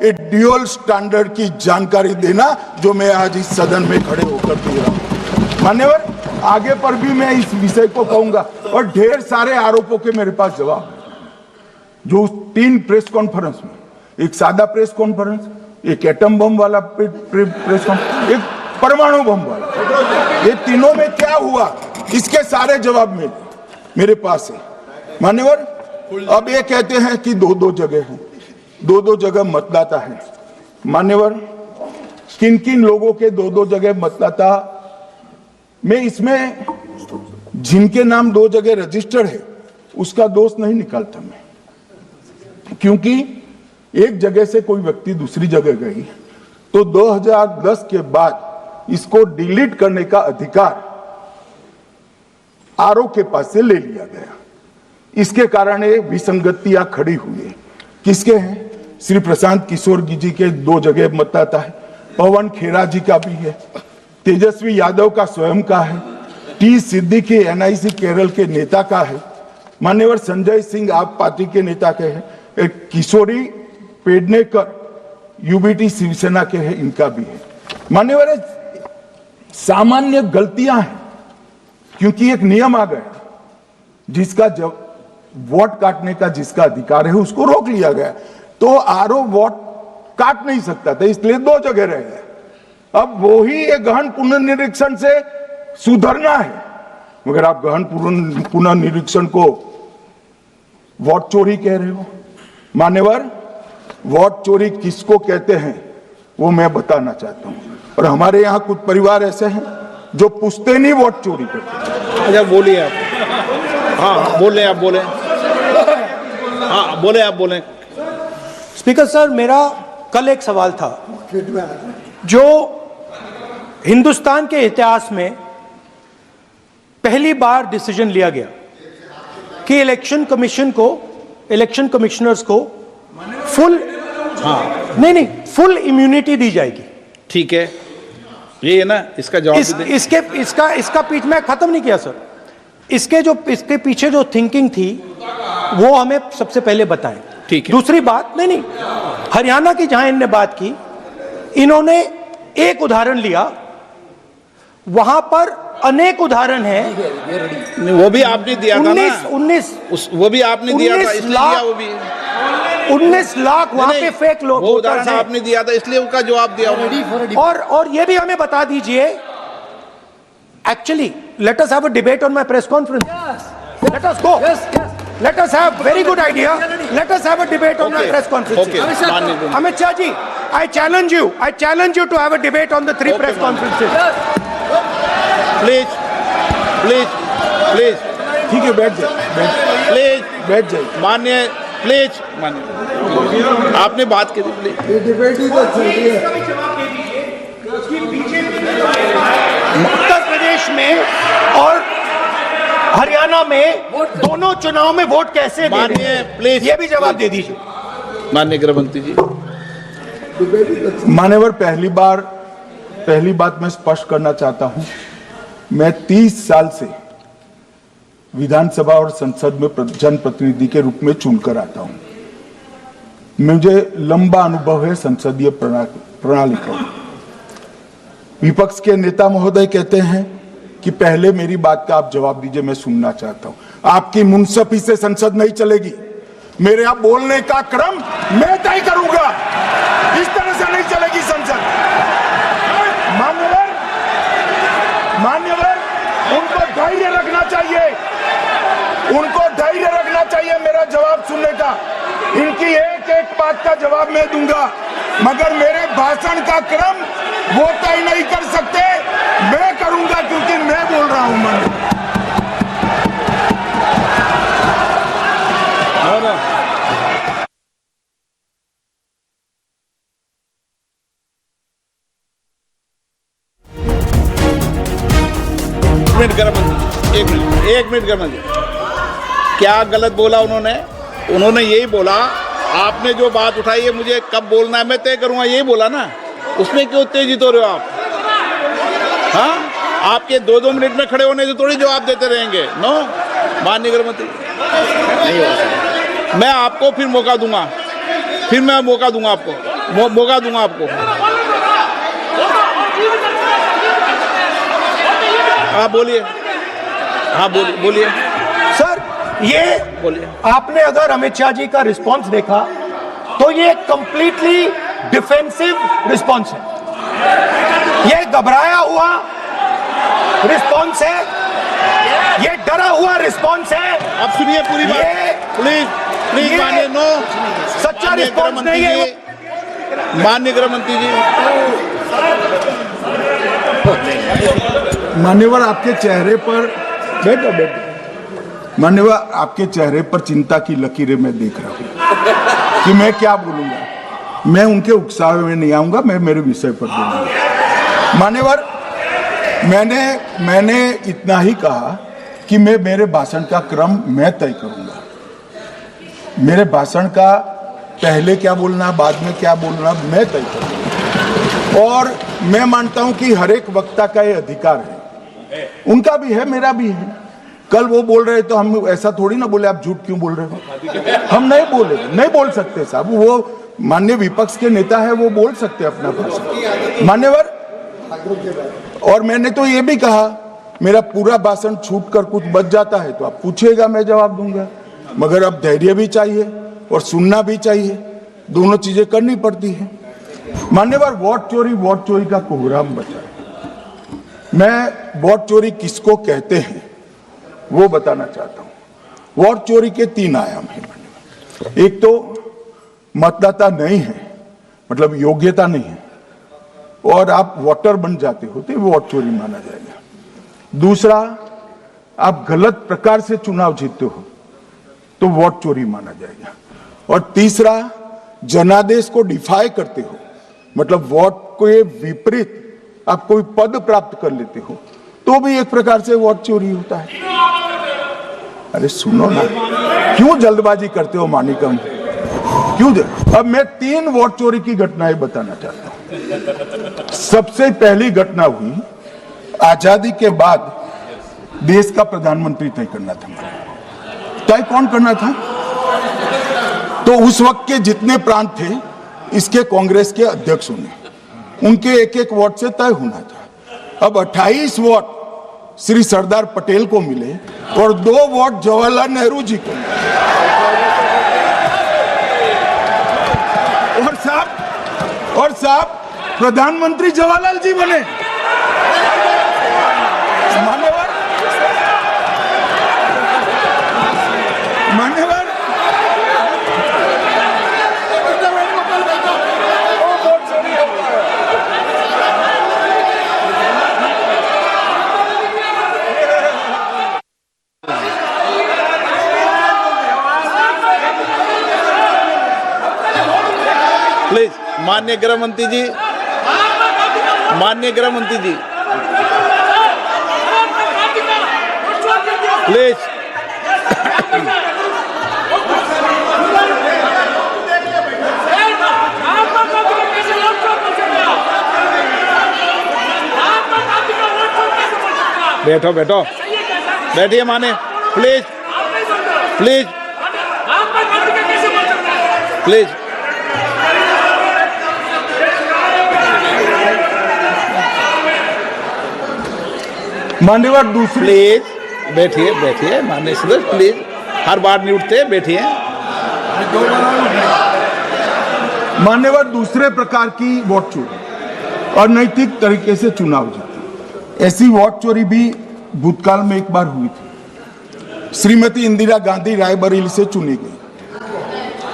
एक dual standard की जानकारी देना जो मैं आज इस सदन में खड़े होकर दे रहा हूं। मान्यवर, आगे पर भी मैं इस विषय को कहूंगा और ढेर सारे आरोपों के मेरे पास जवाब है। जो 3 प्रेस कॉन्फ्रेंस में, एक सादा प्रेस कॉन्फ्रेंस, एक एटम बम वाला प्रेस कॉन्फ्रेंस, एक परमाणु बम वाला, ये तीनों में क्या हुआ, इसके सारे जवाब में मेरे पास है। मान्यवर, अब ये कहते हैं कि 2-2 जगह है, 2-2 जगह मतदाता है। मान्यवर, किन किन लोगों के 2-2 जगह मतदाता, मैं इसमें जिनके नाम 2 जगह रजिस्टर्ड है उसका दोष नहीं निकालता मैं, क्योंकि एक जगह से कोई व्यक्ति दूसरी जगह गई तो 2010 के बाद इसको डिलीट करने का अधिकार आरओ के पास से ले लिया गया। इसके कारण ये विसंगतियां खड़ी हुई है। किसके हैं? श्री प्रशांत किशोर जी के 2 जगह मतदाता है, पवन खेरा जी का भी है, तेजस्वी यादव का स्वयं का है, टी सिद्दीकी एनआईसी केरल के नेता का है, मान्यवर संजय सिंह आप पार्टी के नेता के हैं, एक किशोरी पेडनेकर यूबीटी शिवसेना के हैं, इनका भी है। मान्यवर, सामान्य गलतियां हैं, क्योंकि एक नियम आ गया, जिसका जब वोट काटने का जिसका अधिकार है उसको रोक लिया गया, तो आरओ वोट काट नहीं सकता था, इसलिए 2 जगह रह गए। अब वो ही एक गहन पुनर्निरीक्षण से सुधरना है, मगर आप गहन पुनर्निरीक्षण को वोट चोरी कह रहे हो। मान्यवर, वोट चोरी किसको कहते हैं वो मैं बताना चाहता हूं, और हमारे यहां कुछ परिवार ऐसे हैं जो पुश्तैनी वोट चोरी करते हैं। अच्छा, बोलिए आप। हाँ, बोले आप, बोले। हाँ, बोले आप, बोले। स्पीकर सर, मेरा कल एक सवाल था, जो हिंदुस्तान के इतिहास में पहली बार डिसीजन लिया गया कि इलेक्शन कमिश्नर्स को फुल, हाँ, नहीं, फुल इम्यूनिटी दी जाएगी। ठीक है, ये है ना, इसका जवाब इसका पीछ में खत्म नहीं किया सर। इसके पीछे जो थिंकिंग थी वो हमें सबसे पहले बताएं। ठीक है। दूसरी बात, नहीं, हरियाणा की जहां इन्होंने बात की, इन्होंने एक उदाहरण लिया, वहां पर अनेक उदाहरण हैं। वो भी आपने दिया था ना, 19 वो भी आपने दिया था, इसलिए वो भी 19 लाख वहां पे फेक लोग, वो उदाहरण आपने दिया था, इसलिए उसका जवाब दिया। और ये भी हमें बता दीजिए, actually let us have a debate on my press conference. Let us go, let us have very good idea, let us have a debate on the press conferences. Amit Shah ji, I challenge you to have a debate on the 3 press conferences. Please. ठीक है, बैठ जाइए, बैठ जाइए। मान्य, please मान्य, आपने बात की थी, प्लीज। ये डिबेट ही तो चल रही है। उत्तर प्रदेश में और हरियाणा में दोनों चुनाव में वोट कैसे दे रहे हैं? प्लीज, ये भी जवाब दे दीजिए। माननीय गृह मंत्री जी। मान्यवर, पहली बात मैं स्पष्ट करना चाहता हूं, मैं 30 साल से विधानसभा और संसद में जनप्रतिनिधि के रूप में चुनकर आता हूं। मुझे लंबा अनुभव है संसदीय प्रणाली का। विपक्ष के नेता महोदय कहते हैं कि पहले मेरी बात का आप जवाब दीजिए, मैं सुनना चाहता हूं। आपकी मुनसफी से संसद नहीं चलेगी, मेरे आप बोलने का क्रम मैं तय करूंगा, इस तरह से नहीं चलेगी संसद। मान्यवर, उनको धैर्य रखना चाहिए, मेरा जवाब सुनने का। इनकी एक एक बात का जवाब मैं दूंगा, मगर मेरे भाषण का क्रम वो तय नहीं कर सकते, मैं करूंगा, क्योंकि मैं बोल रहा हूं। एक मिनट गृह मंत्री, क्या गलत बोला उन्होंने यही बोला, आपने जो बात उठाई है मुझे कब बोलना है मैं तय करूंगा, यही बोला ना, उसमें क्यों उत्तेजित हो रहे हो आप? हाँ, आपके 2-2 मिनट में खड़े होने से थोड़ी जवाब देते रहेंगे। नो, माननीय गृह मंत्री, नहीं हो सकता। मैं आपको फिर मौका दूंगा आपको। मौका दूंगा आपको। हाँ बोलिए, हाँ बोलिए सर, ये बोलिए। आपने अगर अमित शाह जी का रिस्पॉन्स देखा तो ये कंप्लीटली डिफेंसिव रिस्पॉन्स है, ये घबराया हुआ रिस्पॉन्स है, ये डरा हुआ रिस्पॉन्स है। अब सुनिए पूरी बात, प्लीज प्लीज मानिए। नो, सच्चा रिस्पॉन्स नहीं है। माननीय गृह मंत्री जी, मान्यवर आपके चेहरे पर बैठो मान्यवर आपके चेहरे पर चिंता की लकीरें मैं देख रहा हूं कि मैं क्या बोलूंगा। मैं उनके उकसावे में नहीं आऊंगा, मैं मेरे विषय पर बोलूंगा। मान्यवर, मैंने इतना ही कहा कि मैं मेरे भाषण का क्रम मैं तय करूंगा। मेरे भाषण का पहले क्या बोलना, बाद में क्या बोलना, मैं तय करूंगा। और मैं मानता हूं कि हर एक वक्ता का ये अधिकार है, उनका भी है, मेरा भी है। कल वो बोल रहे तो हम ऐसा थोड़ी ना बोले आप झूठ क्यों बोल रहे हो, हम नहीं बोले, नहीं बोल सकते साहब। वो माननीय विपक्ष के नेता है, वो बोल सकते अपना भाषण मान्यवर। और मैंने तो ये भी कहा, मेरा पूरा भाषण छूट कर कुछ बच जाता है तो आप पूछिएगा, मैं जवाब दूंगा। मगर अब धैर्य भी चाहिए और सुनना भी चाहिए, दोनों चीजें करनी पड़ती है। मान्यवर, वोट चोरी का कोहराम बचा। मैं वोट चोरी किसको कहते हैं वो बताना चाहता हूं। वोट चोरी के 3 आयाम हैं। एक तो मतदाता नहीं है, मतलब योग्यता नहीं है, और आप वोटर बन जाते हो तो वोट चोरी माना जाएगा। दूसरा, आप गलत प्रकार से चुनाव जीतते हो तो वोट चोरी माना जाएगा। और तीसरा, जनादेश को डिफाई करते हो, मतलब वोट के विपरीत आप कोई पद प्राप्त कर लेते हो तो भी एक प्रकार से वोट चोरी होता है। अरे सुनो ना, क्यों जल्दबाजी करते हो मानिकम, क्यों? अब मैं 3 वोट चोरी की घटनाएं बताना चाहता हूं। सबसे पहली घटना हुई, आजादी के बाद देश का प्रधानमंत्री तय करना था। तय कौन करना था? तो उस वक्त के जितने प्रांत थे, इसके कांग्रेस के अध्यक्षों ने, उनके एक एक वोट से तय होना था। अब 28 वोट श्री सरदार पटेल को मिले और 2 वोट जवाहरलाल नेहरू जी को मिले। और साहब प्रधानमंत्री जवाहरलाल जी बने। मान्यवर, प्लीज माननीय गृह मंत्री जी, माननीय गृह मंत्री जी, प्लीज। बैठो बैठो, बैठिए माने, प्लीज प्लीज प्लीज। मान्यवर, दूसरी, प्लीज बैठिए बैठिए माननीय सदस्य, प्लीज, हर बार नहीं उठते, बैठिए। मान्यवर, दूसरे प्रकार की वोट चोरी, अनैतिक तरीके से चुनाव जीते, ऐसी वोट चोरी भी भूतकाल में एक बार हुई थी। श्रीमती इंदिरा गांधी रायबरेली से चुनी गई,